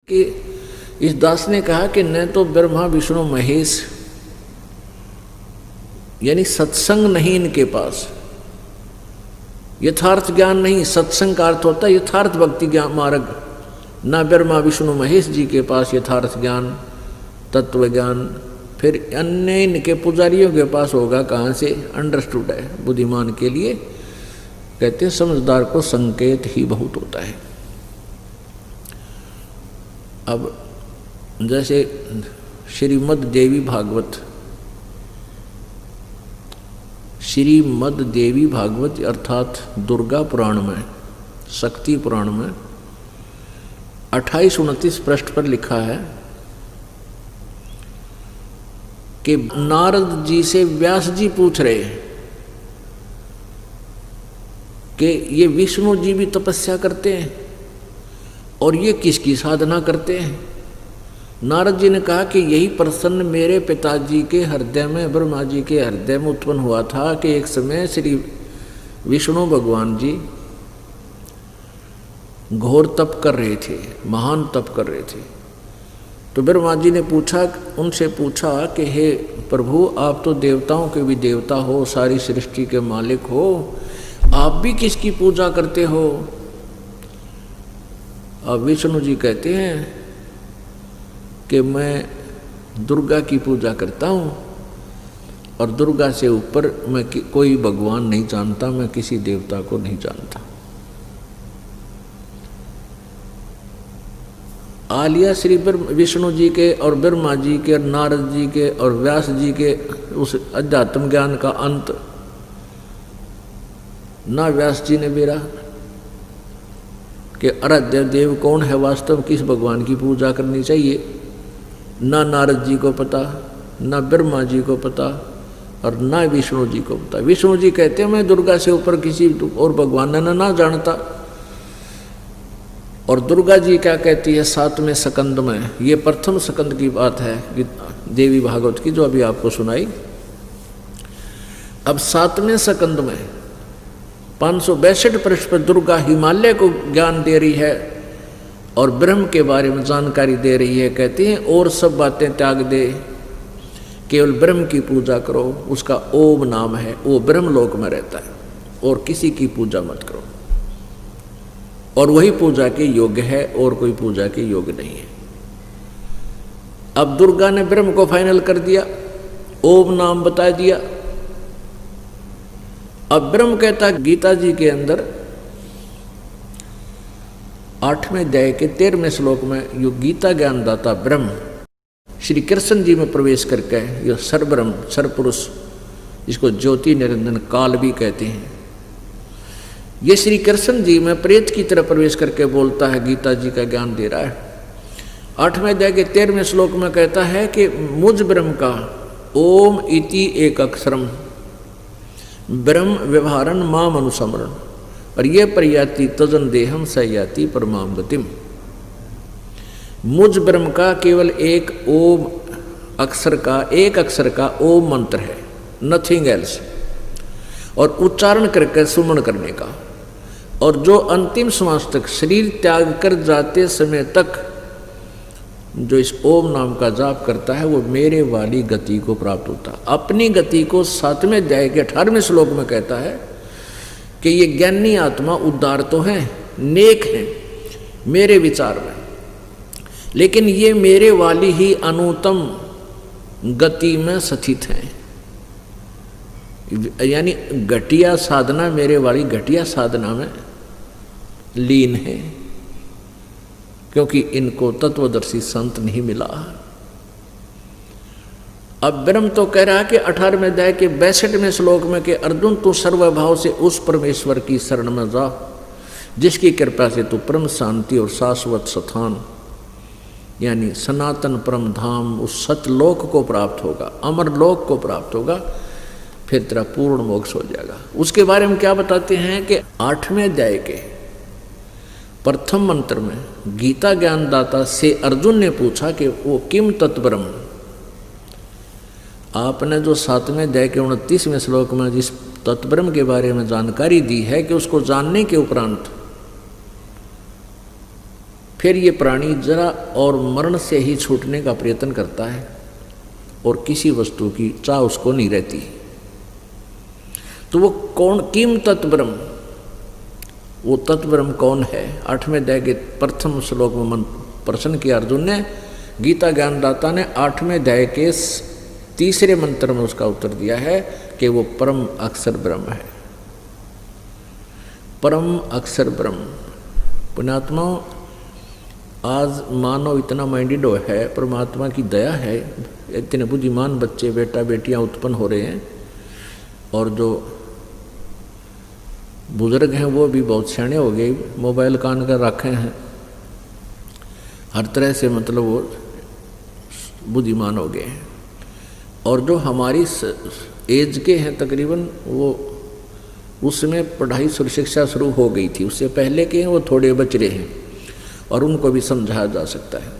कि इस दास ने कहा कि न तो ब्रह्मा विष्णु महेश यानी सत्संग नहीं इनके पास, यथार्थ ज्ञान नहीं। सत्संग का अर्थ होता है यथार्थ भक्ति ज्ञान मार्ग। ना ब्रह्मा विष्णु महेश जी के पास यथार्थ ज्ञान तत्व ज्ञान, फिर अन्य इनके पुजारियों के पास होगा कहाँ से? अंडरस्टूड है बुद्धिमान के लिए। कहते हैं समझदार को संकेत ही बहुत होता है। अब जैसे श्रीमद् देवी भागवत, श्रीमद् देवी भागवत अर्थात दुर्गा पुराण में, शक्ति पुराण में 28-29 पृष्ठ पर लिखा है कि नारद जी से व्यास जी पूछ रहे हैं कि ये विष्णु जी भी तपस्या करते हैं और ये किसकी साधना करते हैं? नारद जी ने कहा कि यही प्रसन्न मेरे पिताजी के हृदय में, ब्रह्मा जी के हृदय में उत्पन्न हुआ था कि एक समय श्री विष्णु भगवान जी घोर तप कर रहे थे, महान तप कर रहे थे। तो ब्रह्मा जी ने उनसे पूछा कि हे प्रभु, आप तो देवताओं के भी देवता हो, सारी सृष्टि के मालिक हो, आप भी किसकी पूजा करते हो? अब विष्णु जी कहते हैं कि मैं दुर्गा की पूजा करता हूँ और दुर्गा से ऊपर मैं कोई भगवान नहीं जानता, मैं किसी देवता को नहीं जानता। आलिया श्री विष्णु जी के और ब्रह्मा जी के और नारद जी के और व्यास जी के उस अध्यात्म ज्ञान का अंत ना व्यास जी ने बेरा कि आराध्य देव कौन है वास्तव, किस भगवान की पूजा करनी चाहिए, ना नारद जी को पता, ना ब्रह्मा जी को पता और ना विष्णु जी को पता। विष्णु जी कहते हैं मैं दुर्गा से ऊपर किसी और भगवान ना जानता। और दुर्गा जी क्या कहती है 7वें स्कंद में, ये प्रथम स्कंद की बात है देवी भागवत की जो अभी आपको सुनाई। अब 7वें स्कंद में 562 पृष्ठ पर दुर्गा हिमालय को ज्ञान दे रही है और ब्रह्म के बारे में जानकारी दे रही है। कहती हैं और सब बातें त्याग दे, केवल ब्रह्म की पूजा करो, उसका ओम नाम है, वो ब्रह्म लोक में रहता है और किसी की पूजा मत करो, और वही पूजा के योग्य है और कोई पूजा के योग्य नहीं है। अब दुर्गा ने ब्रह्म को फाइनल कर दिया, ओम नाम बता दिया। अब ब्रह्म कहता गीता जी के अंदर 8वें अध्याय के 13वें श्लोक में यो गीता ज्ञानदाता ब्रह्म श्री कृष्ण जी में प्रवेश करके यो सर्वब्रह्म सर्वपुरुष, जिसको ज्योति निरंजन काल भी कहते हैं, ये श्री कृष्ण जी में प्रेत की तरह प्रवेश करके बोलता है, गीता जी का ज्ञान दे रहा है। 8वें अध्याय के 13वें श्लोक में कहता है कि मुझ ब्रह्म का ओम इति एक अक्षरम ब्रह्म व्यवहारन माम अनुसमरण और ये प्रयाति तजन देहम सयाति परमाम गतिम। मुझ ब्रह्म का केवल एक ओम अक्षर का, एक अक्षर का ओम मंत्र है, नथिंग एल्स, और उच्चारण करके सुमन करने का। और जो अंतिम श्वास तक शरीर त्याग कर जाते समय तक जो इस ओम नाम का जाप करता है वो मेरे वाली गति को प्राप्त होता है। अपनी गति को 7वें अध्याय के 18वें श्लोक में कहता है कि ये ज्ञानी आत्मा उद्धार तो हैं, नेक हैं मेरे विचार में, लेकिन ये मेरे वाली ही अनुत्तम गति में स्थित हैं, यानी घटिया साधना, मेरे वाली घटिया साधना में लीन है, क्योंकि इनको तत्वदर्शी संत नहीं मिला। अब ब्रह्म तो कह रहा कि 18वें अध्याय के 62वें श्लोक में कि अर्जुन तू सर्वभाव से उस परमेश्वर की शरण में जा जिसकी कृपा से तू परम शांति और शाश्वत स्थान यानी सनातन परम धाम उस सतलोक को प्राप्त होगा, अमर लोक को प्राप्त होगा, फिर तेरा पूर्ण मोक्ष हो जाएगा। उसके बारे में क्या बताते हैं कि 8वें अध्याय के प्रथम मंत्र में गीता ज्ञानदाता से अर्जुन ने पूछा कि वो किम तत्ब्रह्म। आपने जो 7वें अध्याय के 29वें श्लोक में जिस तत्ब्रह्म के बारे में जानकारी दी है कि उसको जानने के उपरांत फिर ये प्राणी जरा और मरण से ही छूटने का प्रयत्न करता है और किसी वस्तु की चाह उसको नहीं रहती। तो वो कौन किम तत्ब्रह्म, वो तत्ब्रह्म कौन है? 8वें अध्याय के प्रथम श्लोक में प्रश्न किया अर्जुन ने। गीता ज्ञानदाता ने 8वें अध्याय के तीसरे मंत्र में उसका उत्तर दिया है कि वो परम अक्षर ब्रह्म है। परम अक्षर ब्रह्म। पुण्यात्मा, आज मानव इतना माइंडेड है, परमात्मा की दया है, इतने बुद्धिमान बच्चे बेटा बेटियां उत्पन्न हो रहे हैं, और जो बुजुर्ग हैं वो भी बहुत सियाने हो गए, मोबाइल कान कर रखे हैं, हर तरह से मतलब वो बुद्धिमान हो गए हैं। और जो हमारी एज के हैं तकरीबन, वो उसमें पढ़ाई शिक्षा शुरू हो गई थी, उससे पहले के हैं वो थोड़े बच रहे हैं और उनको भी समझाया जा सकता है।